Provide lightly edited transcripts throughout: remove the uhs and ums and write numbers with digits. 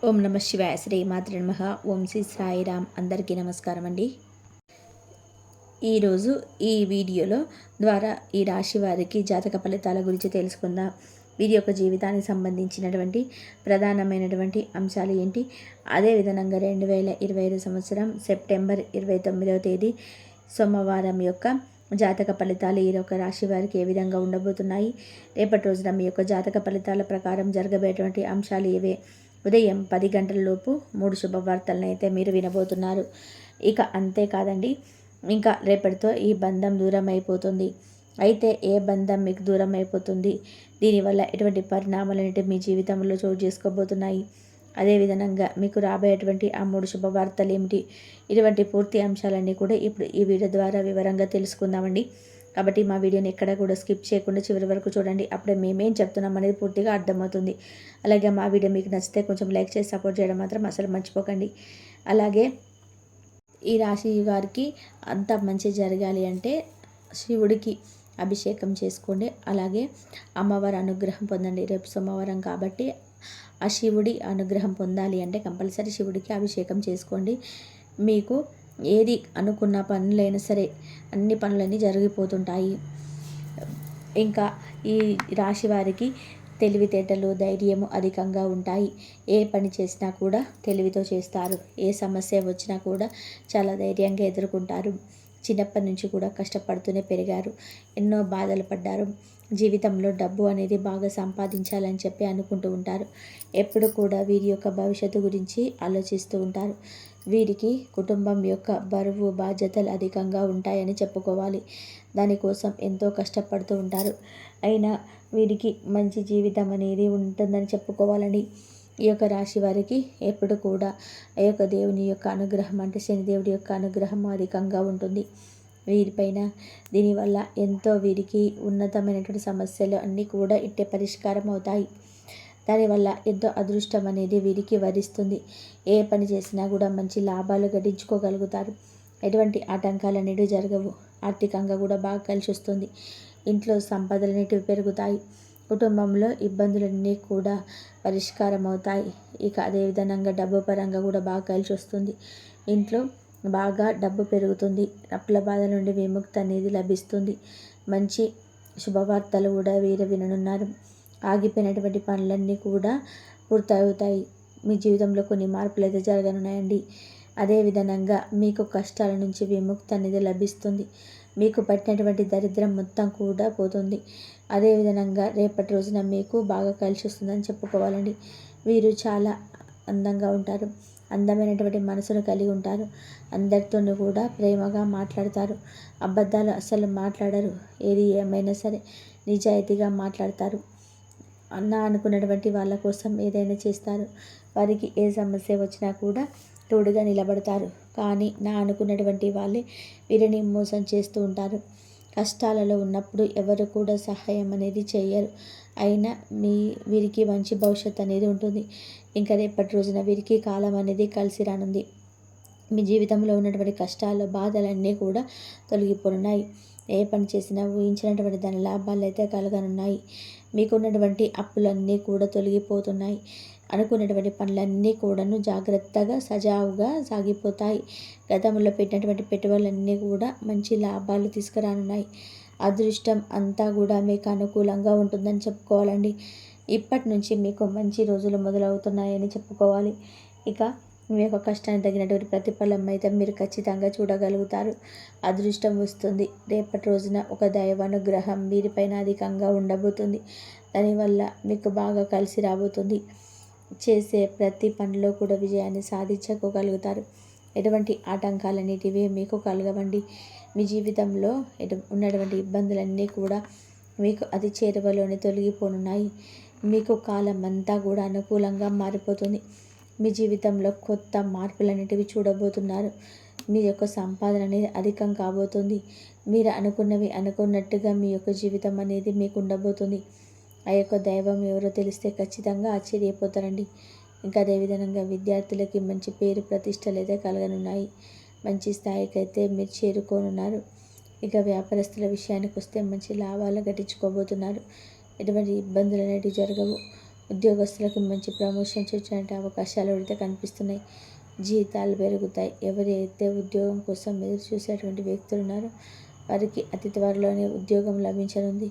ఓం నమ శివాయ. శ్రీ మాతృ నమః. ఓం శ్రీ సాయిరామ్. అందరికీ నమస్కారం అండి. ఈరోజు ఈ వీడియోలో ద్వారా ఈ రాశి వారికి జాతక ఫలితాల గురించి తెలుసుకుందాం. వీరి యొక్క జీవితానికి సంబంధించినటువంటి ప్రధానమైనటువంటి అంశాలు ఏంటి, అదేవిధంగా 2025 సంవత్సరం సెప్టెంబర్ 29వ తేదీ సోమవారం యొక్క జాతక ఫలితాలు ఈ యొక్క రాశి వారికి ఏ విధంగా ఉండబోతున్నాయి, రేపటి రోజున మీ యొక్క జాతక ఫలితాల ప్రకారం జరగబోయేటువంటి అంశాలు ఏవే, ఉదయం 10 గంటల లోపు 3 శుభవార్తలను అయితే మీరు వినబోతున్నారు. ఇక అంతేకాదండి, ఇంకా రేపటితో ఈ బంధం దూరం అయిపోతుంది. అయితే ఏ బంధం మీకు దూరం అయిపోతుంది, దీనివల్ల ఎటువంటి పరిణామాలు అనేవి మీ జీవితంలో చోటు చేసుకోబోతున్నాయి, అదేవిధంగా మీకు రాబోయేటువంటి ఆ 3 శుభవార్తలు ఏమిటి, ఇటువంటి పూర్తి అంశాలన్నీ కూడా ఇప్పుడు ఈ వీడియో ద్వారా వివరంగా తెలుసుకుందామండి. కాబట్టి మా వీడియోని ఎక్కడ కూడా స్కిప్ చేయకుండా చివరి వరకు చూడండి. అప్పుడే మేమేం చెప్తున్నాం అనేది పూర్తిగా అర్థమవుతుంది. అలాగే మా వీడియో మీకు నచ్చితే కొంచెం లైక్ చేసి సపోర్ట్ చేయడం మాత్రం అసలు మర్చిపోకండి. అలాగే ఈ రాశి వారికి అంత మంచి జరగాలి అంటే శివుడికి అభిషేకం చేసుకోండి. అలాగే అమ్మవారి అనుగ్రహం పొందండి. రేపు సోమవారం కాబట్టి ఆ శివుడి అనుగ్రహం పొందాలి అంటే కంపల్సరీ శివుడికి అభిషేకం చేసుకోండి. మీకు ఏది అనుకున్న పనులైనా సరే అన్ని పనులన్నీ జరిగిపోతుంటాయి. ఇంకా ఈ రాశి వారికి తెలివితేటలు, ధైర్యము అధికంగా ఉంటాయి. ఏ పని చేసినా కూడా తెలివితో చేస్తారు. ఏ సమస్య వచ్చినా కూడా చాలా ధైర్యంగా ఎదుర్కొంటారు. చిన్నప్పటి నుంచి కూడా కష్టపడుతూనే పెరిగారు. ఎన్నో బాధలు పడ్డారు. జీవితంలో డబ్బు అనేది బాగా సంపాదించాలని చెప్పి అనుకుంటూ ఉంటారు. ఎప్పుడు కూడా వీరి యొక్క భవిష్యత్తు గురించి ఆలోచిస్తూ ఉంటారు. వీరికి కుటుంబం యొక్క బరువు, బాధ్యతలు అధికంగా ఉంటాయని చెప్పుకోవాలి. దానికోసం ఎంతో కష్టపడుతూ ఉంటారు. అయినా వీరికి మంచి జీవితం అనేది ఉంటుందని చెప్పుకోవాలండి. ఈ యొక్క రాశి వారికి ఎప్పుడు కూడా ఆ యొక్క దేవుని యొక్క అనుగ్రహం అంటే శనిదేవుడి యొక్క అనుగ్రహం అధికంగా ఉంటుంది వీరిపైన. దీనివల్ల ఎంతో వీరికి ఉన్నతమైనటువంటి సమస్యలు అన్నీ కూడా ఇట్టే పరిష్కారం అవుతాయి. దానివల్ల ఎంతో అదృష్టం అనేది వీరికి వరిస్తుంది. ఏ పని చేసినా కూడా మంచి లాభాలు గడించుకోగలుగుతారు. ఎటువంటి ఆటంకాలు అనేవి జరగవు. ఆర్థికంగా కూడా బాగా కలిసి వస్తుంది. ఇంట్లో సంపదలు అనేటివి పెరుగుతాయి. కుటుంబంలో ఇబ్బందులన్నీ కూడా పరిష్కారం అవుతాయి. ఇక అదేవిధంగా డబ్బు పరంగా కూడా బాగా కలిసి వస్తుంది. ఇంట్లో బాగా డబ్బు పెరుగుతుంది. అప్పుల బాధ నుండి విముక్తి అనేది లభిస్తుంది. మంచి శుభవార్తలు కూడా వీరు విననున్నారు. ఆగిపోయినటువంటి పనులన్నీ కూడా పూర్తవుతాయి. మీ జీవితంలో కొన్ని మార్పులు అయితే జరగనున్నాయండి. అదేవిధంగా మీకు కష్టాల నుంచి విముక్తి అనేది లభిస్తుంది. మీకు పట్టినటువంటి దరిద్రం మొత్తం కూడా పోతుంది. అదేవిధంగా రేపటి రోజున మీకు బాగా కలిసి వస్తుందని చెప్పుకోవాలండి. వీరు చాలా అందంగా ఉంటారు. అందమైనటువంటి మనసును కలిగి ఉంటారు. అందరితోనూ కూడా ప్రేమగా మాట్లాడతారు. అబద్ధాలు అస్సలు మాట్లాడరు. ఏది ఏమైనా సరే నిజాయితీగా మాట్లాడతారు. అనుకున్నటువంటి వాళ్ళ కోసం ఏదైనా చేస్తారు. వారికి ఏ సమస్య వచ్చినా కూడా తోడుగా నిలబడతారు. కానీ అనుకున్నటువంటి వాళ్ళే వీరిని మోసం చేస్తూ ఉంటారు. కష్టాలలో ఉన్నప్పుడు ఎవరు కూడా సహాయం అనేది చేయరు. అయినా వీరికి మంచి భవిష్యత్తు అనేది ఉంటుంది. ఇంకా రేపటి రోజున వీరికి కాలం అనేది కలిసి రానుంది. మీ జీవితంలో ఉన్నటువంటి కష్టాలు, బాధలన్నీ కూడా తొలగిపోనున్నాయి. ఏ పని చేసినా ఊహించినటువంటి ధన లాభాలు అయితే కలగనున్నాయి. మీకున్నటువంటి అప్పులన్నీ కూడా తొలగిపోతున్నాయి. అనుకున్నటువంటి పనులన్నీ కూడాను జాగ్రత్తగా సజావుగా సాగిపోతాయి. గతంలో పెట్టినటువంటి పెట్టుబడులన్నీ కూడా మంచి లాభాలు తీసుకురానున్నాయి. అదృష్టం అంతా కూడా మీకు అనుకూలంగా ఉంటుందని చెప్పుకోవాలండి. ఇప్పటి నుంచి మీకు మంచి రోజులు మొదలవుతున్నాయని చెప్పుకోవాలి. ఇక మీ యొక్క కష్టానికి తగినటువంటి ప్రతిఫలం అయితే మీరు ఖచ్చితంగా చూడగలుగుతారు. అదృష్టం వస్తుంది. రేపటి రోజున ఒక దైవానుగ్రహం వీరిపైన అధికంగా ఉండబోతుంది. దానివల్ల మీకు బాగా కలిసి రాబోతుంది. చేసే ప్రతి పనిలో కూడా విజయాన్ని సాధించుకోగలుగుతారు. ఎటువంటి ఆటంకాలన్నిటివి మీకు కలగవండి. మీ జీవితంలో ఉన్నటువంటి ఇబ్బందులన్నీ కూడా మీకు అతి చేరువలోనే తొలగిపోనున్నాయి. మీకు కాలం అంతా కూడా అనుకూలంగా మారిపోతుంది. మీ జీవితంలో కొత్త మార్పులన్నిటివి చూడబోతున్నారు. మీ యొక్క సంపాదన అనేది అధికం కాబోతుంది. మీరు అనుకున్నవి అనుకున్నట్టుగా మీ యొక్క జీవితం అనేది మీకు ఉండబోతుంది. ఆ యొక్క దైవం ఎవరో తెలిస్తే ఖచ్చితంగా ఆశ్చర్యపోతారండి. ఇంకా అదేవిధంగా విద్యార్థులకి మంచి పేరు ప్రతిష్టలు అయితే కలగనున్నాయి. మంచి స్థాయికి అయితే మీరు చేరుకోనున్నారు. ఇక వ్యాపారస్తుల విషయానికి వస్తే మంచి లాభాలు గడించుకోబోతున్నారు. ఎటువంటి ఇబ్బందులు అనేవి జరగవు. ఉద్యోగస్తులకు మంచి ప్రమోషన్స్ వచ్చే అవకాశాలు అయితే కనిపిస్తున్నాయి. జీతాలు పెరుగుతాయి. ఎవరైతే ఉద్యోగం కోసం ఎదురు చూసేటువంటి వ్యక్తులు ఉన్నారో వారికి అతి త్వరలోనే ఉద్యోగం లభించనుంది.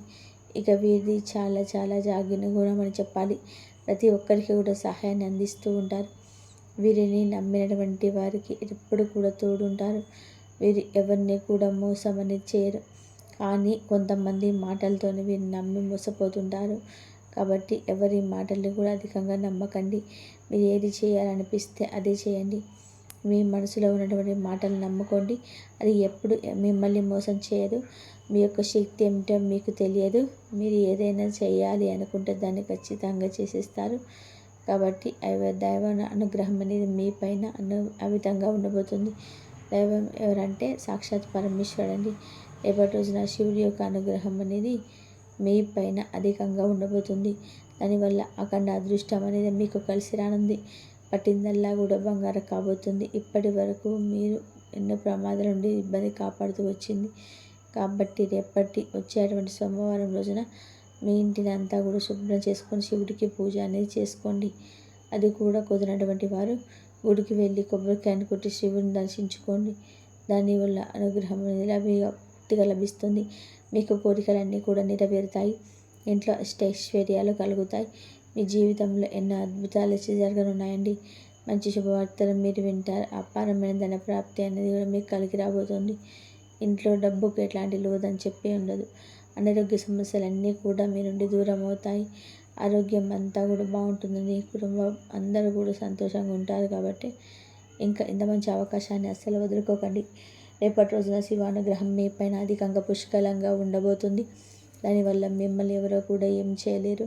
ఇక వీరిది చాలా చాలా జాగ్రత్త గుణం అని చెప్పాలి. ప్రతి ఒక్కరికి కూడా సహాయాన్ని అందిస్తూ ఉంటారు. వీరిని నమ్మినటువంటి వారికి ఎప్పుడు కూడా తోడుంటారు. వీరు ఎవరిని కూడా మోసం అనేది చేయరు. కానీ కొంతమంది మాటలతోనే వీరు నమ్మి మోసపోతుంటారు. కాబట్టి ఎవరి మాటల్ని కూడా అధికంగా నమ్మకండి. మీరు ఏది చేయాలనిపిస్తే అదే చేయండి. మీ మనసులో ఉన్నటువంటి మాటలు నమ్ముకోండి. అది ఎప్పుడు మిమ్మల్ని మోసం చేయదు. మీ యొక్క శక్తి ఏమిటో మీకు తెలియదు. మీరు ఏదైనా చేయాలి అనుకుంటే దాన్ని ఖచ్చితంగా చేసేస్తారు. కాబట్టి దైవ అనుగ్రహం అనేది మీ పైన అమితంగా ఉండబోతుంది. దైవం ఎవరంటే సాక్షాత్ పరమేశ్వరుడు అండి. రేపటి రోజున శివుడి యొక్క అనుగ్రహం అనేది మీ పైన అధికంగా ఉండబోతుంది. దానివల్ల అఖండ అదృష్టం అనేది మీకు కలిసి రానుంది. పట్టిందల్లా కూడా బంగారం కాబోతుంది. ఇప్పటి వరకు మీరు ఎన్నో ప్రమాదాల నుండి ఇబ్బంది కాపాడుతూ వచ్చింది. కాబట్టి రేపటి వచ్చేటువంటి సోమవారం రోజున మీ ఇంటిని అంతా కూడా శుభ్రం చేసుకొని శివుడికి పూజ అనేది చేసుకోండి. అది కూడా కుదిరినటువంటి వారు గుడికి వెళ్ళి కొబ్బరికాయను కొట్టి శివుని దర్శించుకోండి. దానివల్ల అనుగ్రహం అనేది పూర్తిగా లభిస్తుంది. మీకు కోరికలన్నీ కూడా నెరవేరుతాయి. ఇంట్లో అష్టైశ్వర్యాలు కలుగుతాయి. మీ జీవితంలో ఎన్నో అద్భుతాలు జరగనున్నాయండి. మంచి శుభవార్తలు మీరు వింటారు. అపారమైన ధన ప్రాప్తి అనేది కూడా మీకు కలిగి రాబోతుంది. ఇంట్లో డబ్బుకు ఎట్లాంటి లోదని చెప్పి ఉండదు. అనారోగ్య సమస్యలన్నీ కూడా మీ నుండి దూరం అవుతాయి. ఆరోగ్యం అంతా కూడా బాగుంటుందని కుటుంబం అందరూ కూడా సంతోషంగా ఉంటారు. కాబట్టి ఇంకా ఇంత మంచి అవకాశాన్ని అస్సలు వదులుకోకండి. రేపటి రోజున శివానుగ్రహం మీ పైన అధికంగా పుష్కలంగా ఉండబోతుంది. దానివల్ల మిమ్మల్ని ఎవరో కూడా ఏం చేయలేరు.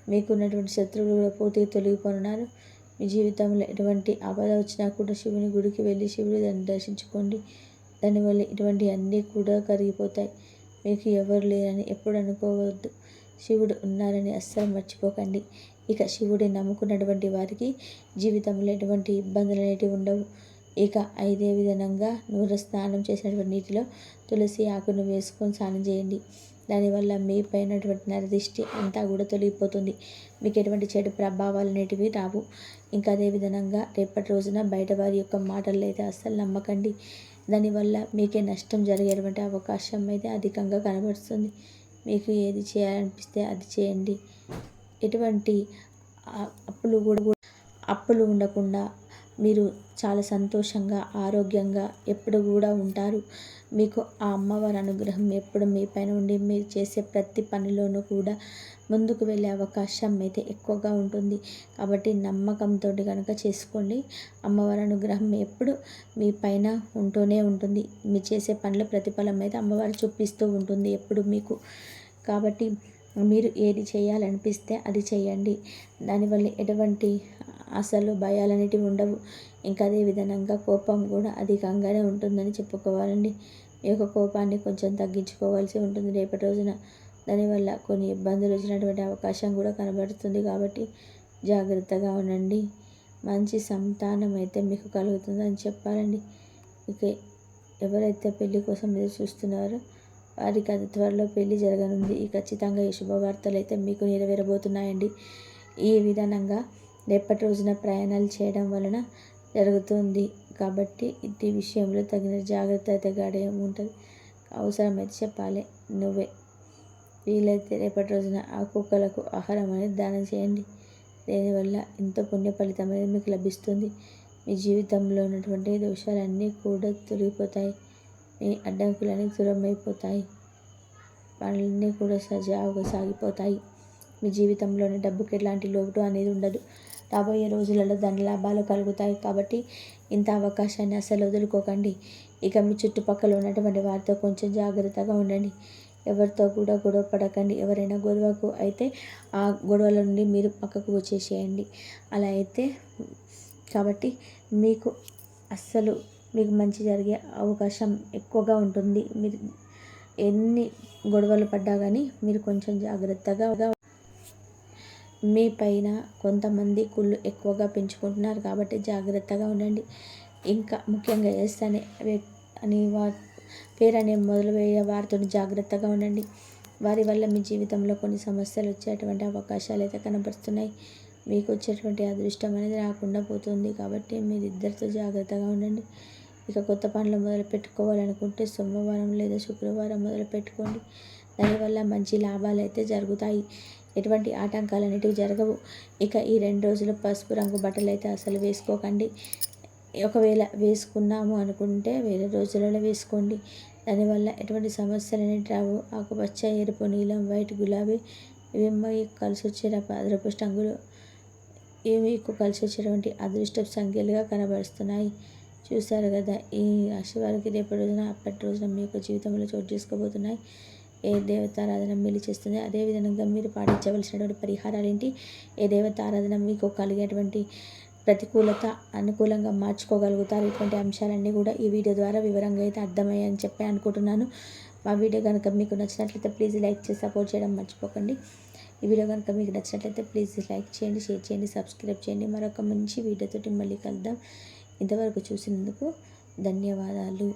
మీకున్నటువంటి శత్రువులు కూడా పూర్తిగా తొలగిపోనున్నారు. మీ జీవితంలో ఎటువంటి ఆపద వచ్చినా కూడా శివుని గుడికి వెళ్ళి శివుడిని దర్శించుకోండి. దానివల్ల ఇటువంటి అన్నీ కూడా కరిగిపోతాయి. మీకు ఎవరు లేరని ఎప్పుడు అనుకోవద్దు. శివుడు ఉన్నారని అస్సలు మర్చిపోకండి. ఇక శివుడిని నమ్ముకున్నటువంటి వారికి జీవితంలో ఎటువంటి ఇబ్బందులు అనేటివి ఉండవు. ఇక ఇదే విధంగా నూనె స్నానం చేసినటువంటి నీటిలో తులసి ఆకును వేసుకొని స్నానం చేయండి. దానివల్ల మీ పైనటువంటి నరదిష్టి అంతా కూడా తొలగిపోతుంది. మీకు ఎటువంటి చెడు ప్రభావాలు అనేటివి రావు. ఇంకా అదేవిధంగా రేపటి రోజున బయట వారి యొక్క మాటలు అయితే అస్సలు నమ్మకండి. దానివల్ల మీకే నష్టం జరిగేటువంటి అవకాశం అయితే అధికంగా కనబడుతుంది. మీకు ఏది చేయాలనిపిస్తే అది చేయండి. ఎటువంటి అప్పులు ఉండకుండా మీరు చాలా సంతోషంగా ఆరోగ్యంగా ఎప్పుడు కూడా ఉంటారు. మీకు ఆ అమ్మవారి అనుగ్రహం ఎప్పుడు మీ పైన ఉండి మీరు చేసే ప్రతి పనిలోనూ కూడా ముందుకు వెళ్ళే అవకాశం అయితే ఎక్కువగా ఉంటుంది. కాబట్టి నమ్మకంతో కనుక చేసుకోండి. అమ్మవారి అనుగ్రహం ఎప్పుడు మీ పైన ఉంటూనే ఉంటుంది. మీరు చేసే పనుల ప్రతిఫలం అయితే అమ్మవారు చూపిస్తూ ఉంటుంది ఎప్పుడు మీకు. కాబట్టి మీరు ఏది చేయాలనిపిస్తే అది చేయండి. దానివల్ల ఎటువంటి అసలు భయాలనేటివి ఉండవు. ఇంకా అదే విధంగా కోపం కూడా అధికంగానే ఉంటుందని చెప్పుకోవాలండి. ఈ యొక్క కోపాన్ని కొంచెం తగ్గించుకోవాల్సి ఉంటుంది రేపటి రోజున. దానివల్ల కొన్ని ఇబ్బందులు వచ్చినటువంటి అవకాశం కూడా కనబడుతుంది. కాబట్టి జాగ్రత్తగా ఉండండి. మంచి సంతానం అయితే మీకు కలుగుతుందని చెప్పాలండి. ఇక ఎవరైతే పెళ్లి కోసం ఎదురు చూస్తున్నారో వారికి అతి త్వరలో పెళ్లి జరగనుంది. ఖచ్చితంగా ఈ శుభవార్తలు అయితే మీకు నెరవేరబోతున్నాయండి. ఈ విధానంగా రేపటి రోజున ప్రయాణాలు చేయడం వలన జరుగుతుంది. కాబట్టి ఈ విషయంలో తగిన జాగ్రత్త అయితే గాడే ఉంటుంది. అవసరమైతే చెప్పాలి నువ్వే. వీలైతే రేపటి రోజున ఆ కుక్కలకు ఆహారం అనేది దానం చేయండి. దీనివల్ల ఎంతో పుణ్య ఫలితం అనేది మీకు లభిస్తుంది. మీ జీవితంలో ఉన్నటువంటి దోషాలన్నీ కూడా తొలగిపోతాయి. మీ అడ్డంకులన్నీ దూరమైపోతాయి. పనులన్నీ కూడా సజావుగా సాగిపోతాయి. మీ జీవితంలోని డబ్బుకి ఎలాంటి లోటు అనేది ఉండదు. రాబోయే రోజులలో ధన లాభాలు కలుగుతాయి. కాబట్టి ఇంత అవకాశాన్ని అసలు వదులుకోకండి. ఇక మీ చుట్టుపక్కల ఉన్నటువంటి వారితో కొంచెం జాగ్రత్తగా ఉండండి. ఎవరితో కూడా గొడవ పడకండి. ఎవరైనా గొడవకు అయితే ఆ గొడవల నుండి మీరు పక్కకు వచ్చేసేయండి. అలా అయితే కాబట్టి మీకు మంచి జరిగే అవకాశం ఎక్కువగా ఉంటుంది. మీరు ఎన్ని గొడవలు పడ్డా కానీ మీరు కొంచెం జాగ్రత్తగా మీ పైన కొంతమంది కుళ్ళు ఎక్కువగా పెంచుకుంటున్నారు. కాబట్టి జాగ్రత్తగా ఉండండి. ఇంకా ముఖ్యంగా అని పేరు అనే మొదలుపెట్టే వారితో జాగ్రత్తగా ఉండండి. వారి వల్ల మీ జీవితంలో కొన్ని సమస్యలు వచ్చేటువంటి అవకాశాలు అయితే కనబరుస్తున్నాయి. మీకు వచ్చేటువంటి అదృష్టం అనేది రాకుండా పోతుంది. కాబట్టి మీరిద్దరితో జాగ్రత్తగా ఉండండి. ఇక కొత్త పనులు మొదలు పెట్టుకోవాలనుకుంటే సోమవారం లేదా శుక్రవారం మొదలు పెట్టుకోండి. దానివల్ల మంచి లాభాలు అయితే జరుగుతాయి. ఎటువంటి ఆటంకాలు అనేటివి జరగవు. ఇక ఈ 2 రోజులు పసుపు రంగు బట్టలు అయితే అసలు వేసుకోకండి. ఒకవేళ వేసుకున్నాము అనుకుంటే వేరే రోజులలో వేసుకోండి. దానివల్ల ఎటువంటి సమస్యలు అనేవి రావు. ఆకుపచ్చ, ఎరుపు, నీలం, వైట్, గులాబీ ఇవి మీకు కలిసి వచ్చే అదృష్ట రంగులు. ఇవి మీకు కలిసి వచ్చేటువంటి అదృష్ట సంఖ్యలుగా కనబరుస్తున్నాయి. చూశారు కదా, ఈ రాశి వారికి రేపటి రోజున అప్పటి రోజున మీ యొక్క జీవితంలో చోటు చేసుకోబోతున్నాయి. ఏ దేవతారాధన మేలు చేస్తుంది, అదేవిధంగా మీరు పాటించవలసినటువంటి పరిహారాలు ఏంటి, ఏ దేవతారాధన మీకు కలిగేటువంటి ప్రతికూలత అనుకూలంగా మార్చుకోగలుగుతారు, ఇటువంటి అంశాలన్నీ కూడా ఈ వీడియో ద్వారా వివరంగా అయితే అర్థమయ్యాయని చెప్పి అనుకుంటున్నాను. మా వీడియో కనుక మీకు నచ్చినట్లయితే ప్లీజ్ లైక్ చేసి సపోర్ట్ చేయడం మర్చిపోకండి. ఈ వీడియో కనుక మీకు నచ్చినట్లయితే ప్లీజ్ లైక్ చేయండి, షేర్ చేయండి, సబ్స్క్రైబ్ చేయండి. మరొక మంచి వీడియోతోటి మళ్ళీ కలుద్దాం. ఇంతవరకు చూసినందుకు ధన్యవాదాలు.